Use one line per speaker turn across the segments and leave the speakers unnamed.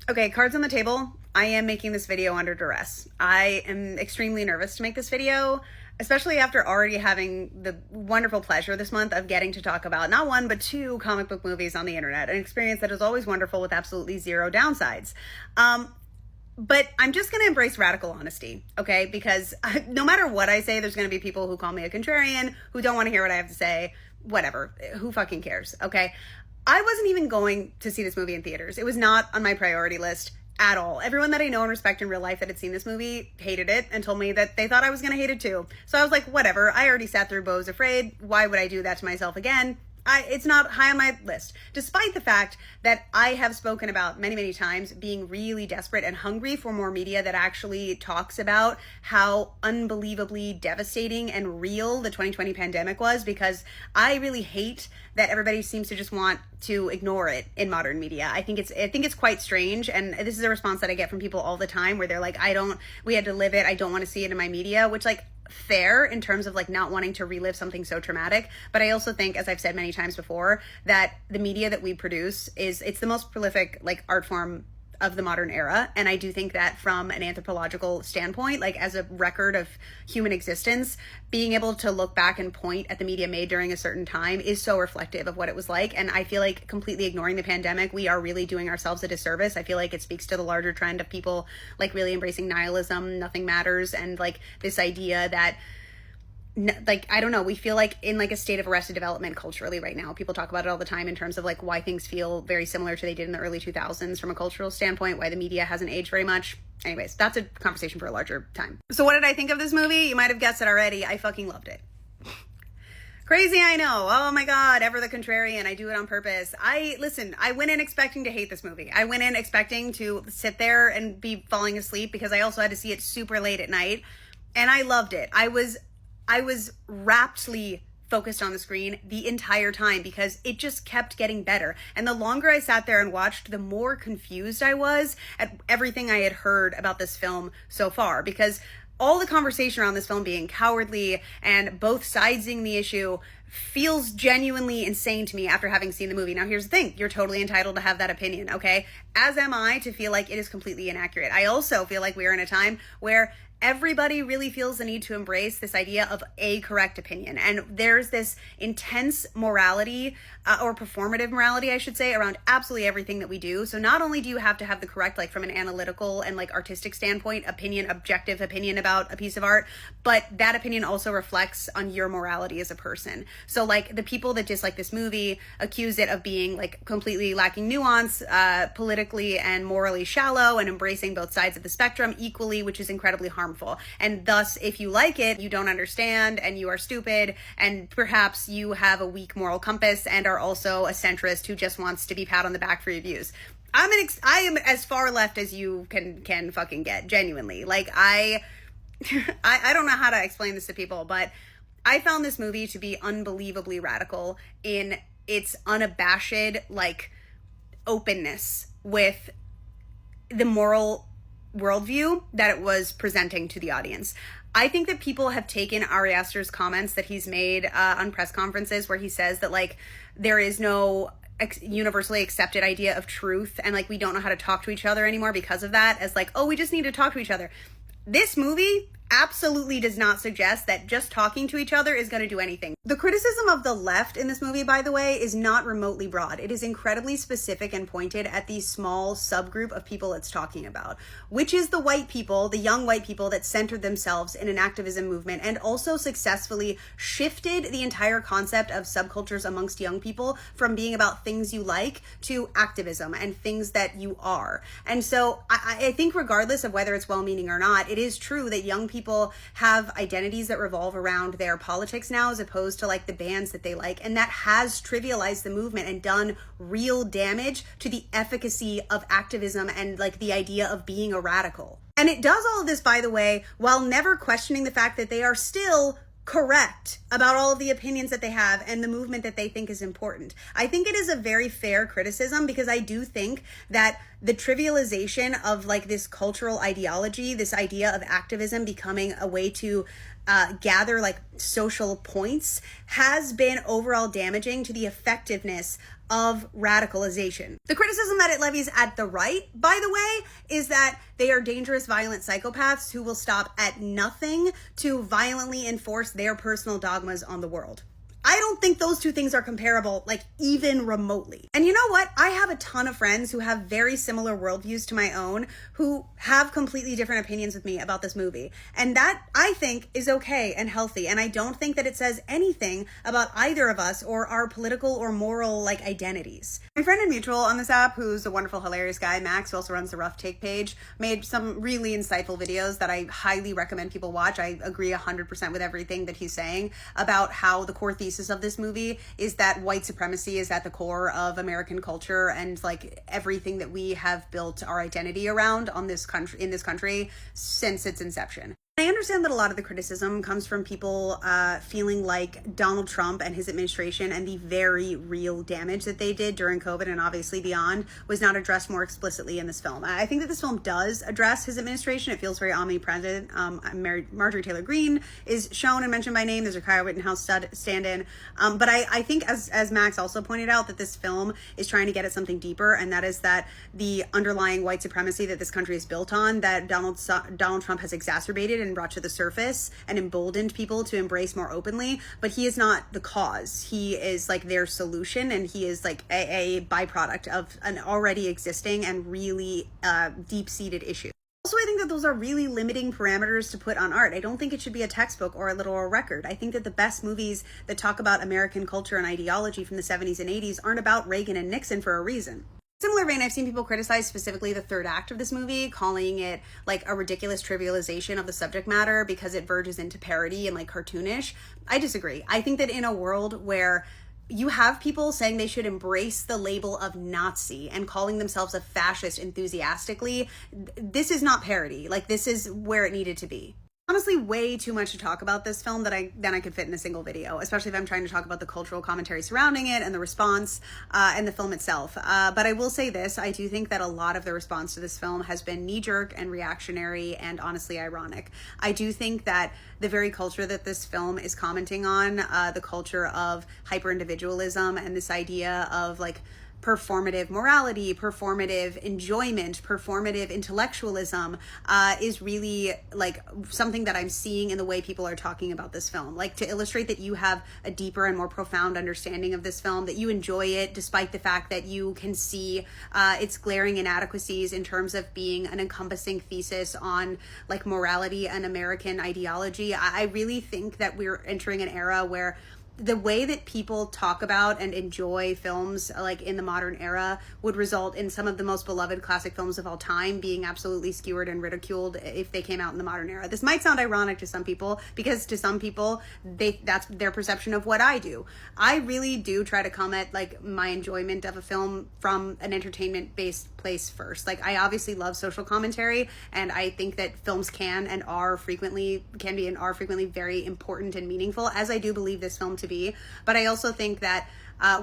Okay, cards on the table. I am making this video under duress. I am extremely nervous to make this video, especially after already having the wonderful pleasure this month of getting to talk about not one, but two comic book movies on the internet, an experience that is always wonderful with absolutely zero downsides. But I'm just going to embrace radical honesty, okay? Because no matter what I say, there's going to be people who call me a contrarian, who don't want to hear what I have to say, whatever. Who fucking cares, okay? I wasn't even going to see this movie in theaters. It was not on my priority list at all. Everyone that I know and respect in real life that had seen this movie hated it and told me that they thought I was going to hate it too. So I was like, whatever. I already sat through Beau's Afraid. Why would I do that to myself again? It's not high on my list, despite the fact that I have spoken about many, many times being really desperate and hungry for more media that actually talks about how unbelievably devastating and real the 2020 pandemic was, because I really hate that everybody seems to just want to ignore it in modern media. I think it's quite strange, and this is a response that I get from people all the time where they're like, we had to live it, I don't want to see it in my media, which, like, fair in terms of like not wanting to relive something so traumatic. But I also think, as I've said many times before, that the media that we produce it's the most prolific like art form of the modern era. And I do think that from an anthropological standpoint, like as a record of human existence, being able to look back and point at the media made during a certain time is so reflective of what it was like. And I feel like completely ignoring the pandemic, we are really doing ourselves a disservice. I feel like it speaks to the larger trend of people like really embracing nihilism, nothing matters, and like this idea that like, I don't know, we feel like in like a state of arrested development culturally right now. People talk about it all the time in terms of like why things feel very similar to they did in the early 2000s from a cultural standpoint, why the media hasn't aged very much. Anyways, that's a conversation for a larger time. So what did I think of this movie? You might have guessed it already. I fucking loved it. Crazy, I know. Oh my God, ever the contrarian. I do it on purpose. I went in expecting to hate this movie. I went in expecting to sit there and be falling asleep because I also had to see it super late at night. And I loved it. I was raptly focused on the screen the entire time because it just kept getting better. And the longer I sat there and watched, the more confused I was at everything I had heard about this film so far, because all the conversation around this film being cowardly and both sidesing the issue feels genuinely insane to me after having seen the movie. Now, here's the thing. You're totally entitled to have that opinion, okay? As am I to feel like it is completely inaccurate. I also feel like we are in a time where everybody really feels the need to embrace this idea of a correct opinion. And there's this intense morality, or performative morality, I should say, around absolutely everything that we do. So not only do you have to have the correct, like from an analytical and like artistic standpoint, objective opinion about a piece of art, but that opinion also reflects on your morality as a person. So like the people that dislike this movie accuse it of being like completely lacking nuance, politically and morally shallow, and embracing both sides of the spectrum equally, which is incredibly harmful. And thus, if you like it, you don't understand and you are stupid, and perhaps you have a weak moral compass and are also a centrist who just wants to be pat on the back for your views. I am as far left as you can fucking get, genuinely. Like I don't know how to explain this to people, but I found this movie to be unbelievably radical in its unabashed like openness with the moral worldview that it was presenting to the audience. I think that people have taken Ari Aster's comments that he's made on press conferences where he says that like there is no universally accepted idea of truth and like we don't know how to talk to each other anymore because of that, as like, oh, we just need to talk to each other. This movie absolutely does not suggest that just talking to each other is going to do anything. The criticism of the left in this movie, by the way, is not remotely broad. It is incredibly specific and pointed at the small subgroup of people it's talking about, which is the white people, the young white people that centered themselves in an activism movement and also successfully shifted the entire concept of subcultures amongst young people from being about things you like to activism and things that you are. And so I think regardless of whether it's well-meaning or not, it is true that young people have identities that revolve around their politics now as opposed to like the bands that they like, and that has trivialized the movement and done real damage to the efficacy of activism and like the idea of being a radical. And it does all of this, by the way, while never questioning the fact that they are still correct about all of the opinions that they have and the movement that they think is important. I think it is a very fair criticism because I do think that the trivialization of like this cultural ideology, this idea of activism becoming a way to gather like social points has been overall damaging to the effectiveness of radicalization. The criticism that it levies at the right, by the way, is that they are dangerous, violent psychopaths who will stop at nothing to violently enforce their personal dogmas on the world. I don't think those two things are comparable, like even remotely. And you know what? I have a ton of friends who have very similar worldviews to my own, who have completely different opinions with me about this movie. And that, I think, is okay and healthy. And I don't think that it says anything about either of us or our political or moral, like, identities. My friend and mutual on this app, who's a wonderful, hilarious guy, Max, who also runs the Rough Take page, made some really insightful videos that I highly recommend people watch. I agree 100% with everything that he's saying about how the core thesis of this movie is that white supremacy is at the core of American culture and like everything that we have built our identity around on this country, in this country, since its inception. I understand that a lot of the criticism comes from people feeling like Donald Trump and his administration and the very real damage that they did during COVID and obviously beyond was not addressed more explicitly in this film. I think that this film does address his administration. It feels very omnipresent. Marjorie Taylor Greene is shown and mentioned by name. There's a Kyle Rittenhouse stand-in. But I think, as Max also pointed out, that this film is trying to get at something deeper, and that is that the underlying white supremacy that this country is built on, that Donald Trump has exacerbated and brought to the surface and emboldened people to embrace more openly, but he is not the cause. He is like their solution, and he is like a byproduct of an already existing and really deep-seated issue. Also, I think that those are really limiting parameters to put on art. I don't think it should be a textbook or a literal record. I think that the best movies that talk about American culture and ideology from the 70s and 80s aren't about Reagan and Nixon for a reason. Similar vein, I've seen people criticize specifically the third act of this movie, calling it like a ridiculous trivialization of the subject matter because it verges into parody and like cartoonish. I disagree. I think that in a world where you have people saying they should embrace the label of Nazi and calling themselves a fascist enthusiastically, this is not parody. Like, this is where it needed to be. Honestly, way too much to talk about this film than I could fit in a single video, especially if I'm trying to talk about the cultural commentary surrounding it and the response and the film itself. But I will say this, I do think that a lot of the response to this film has been knee-jerk and reactionary and honestly ironic. I do think that the very culture that this film is commenting on, the culture of hyper-individualism and this idea of like performative morality, performative enjoyment, performative intellectualism is really like something that I'm seeing in the way people are talking about this film. Like, to illustrate that you have a deeper and more profound understanding of this film, that you enjoy it despite the fact that you can see its glaring inadequacies in terms of being an encompassing thesis on like morality and American ideology. I really think that we're entering an era where the way that people talk about and enjoy films like in the modern era would result in some of the most beloved classic films of all time being absolutely skewered and ridiculed if they came out in the modern era. This might sound ironic to some people because to some people that's their perception of what I do. I really do try to come at like my enjoyment of a film from an entertainment based place first. Like, I obviously love social commentary, and I think that films can are frequently very important and meaningful, as I do believe this film to be. But I also think that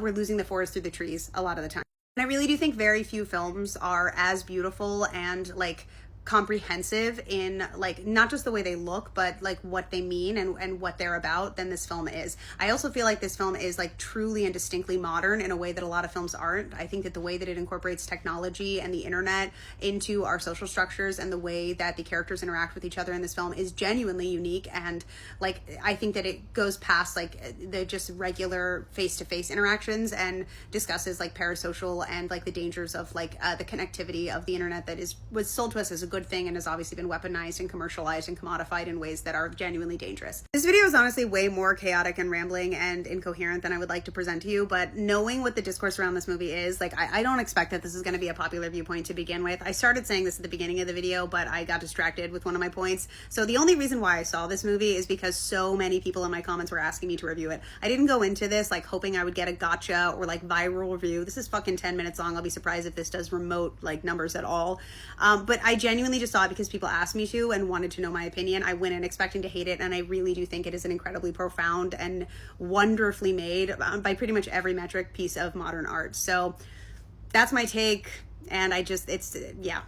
we're losing the forest through the trees a lot of the time. And I really do think very few films are as beautiful and like comprehensive in like not just the way they look, but like what they mean and what they're about than this film is. I also feel like this film is like truly and distinctly modern in a way that a lot of films aren't. I think that the way that it incorporates technology and the internet into our social structures and the way that the characters interact with each other in this film is genuinely unique, and like I think that it goes past like the just regular face-to-face interactions and discusses like parasocial and like the dangers of like the connectivity of the internet that was sold to us as a good thing and has obviously been weaponized and commercialized and commodified in ways that are genuinely dangerous. This video is honestly way more chaotic and rambling and incoherent than I would like to present to you, but knowing what the discourse around this movie is, like I don't expect that this is going to be a popular viewpoint to begin with. I started saying this at the beginning of the video, but I got distracted with one of my points. So the only reason why I saw this movie is because so many people in my comments were asking me to review it. I didn't go into this like hoping I would get a gotcha or like viral review. This is fucking 10 minutes long. I'll be surprised if this does remote like numbers at all. But I genuinely just saw it because people asked me to and wanted to know my opinion. I went in expecting to hate it, and I really do think it is an incredibly profound and wonderfully made, by pretty much every metric, piece of modern art. So that's my take, and yeah.